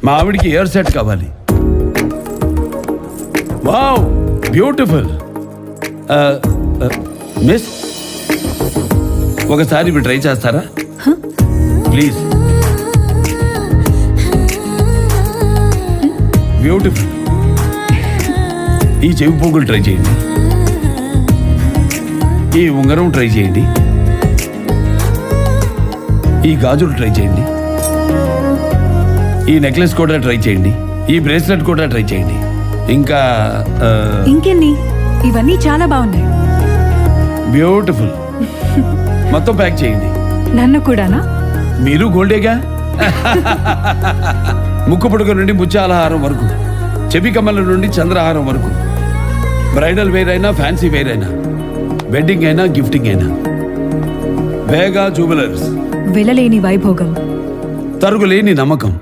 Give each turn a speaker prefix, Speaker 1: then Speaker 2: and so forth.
Speaker 1: మా ఆవిడికి year set కావాలి. Wow, beautiful. మిస్, ఒకసారి ఇవి ట్రై చేస్తారా ప్లీజ్? బ్యూటిఫుల్. ఈ చెవి పోగులు ట్రై చేయండి, ఈ ఉంగరం ట్రై చేయండి, ఈ గాజులు ట్రై చేయండి, ఈ నెక్లెస్ కూడా ట్రై చేయండి, ఈ బ్రేస్లెట్ కూడా ట్రై చేయండి. ఇంకా
Speaker 2: ఇంకెన్ని? ఇవన్నీ చాలా బాగున్నాయి.
Speaker 1: బ్యూటిఫుల్. మొత్తం ప్యాక్ చేయండి.
Speaker 2: నన్ను కూడానా?
Speaker 1: మీరు గోల్డేగా. ముక్కు పుడక నుండి ముత్యాలహారం వరకు, చెవి కమ్మల నుండి చంద్రహారం వరకు, బ్రైడల్ వేర్ అయినా ఫ్యాన్సీ వేర్ అయినా, వెడ్డింగ్ అయినా గిఫ్టింగ్ అయినా, వేగా జ్యువెలర్స్.
Speaker 2: వెలలేని వైభోగం,
Speaker 1: తరుగులేని నమ్మకం.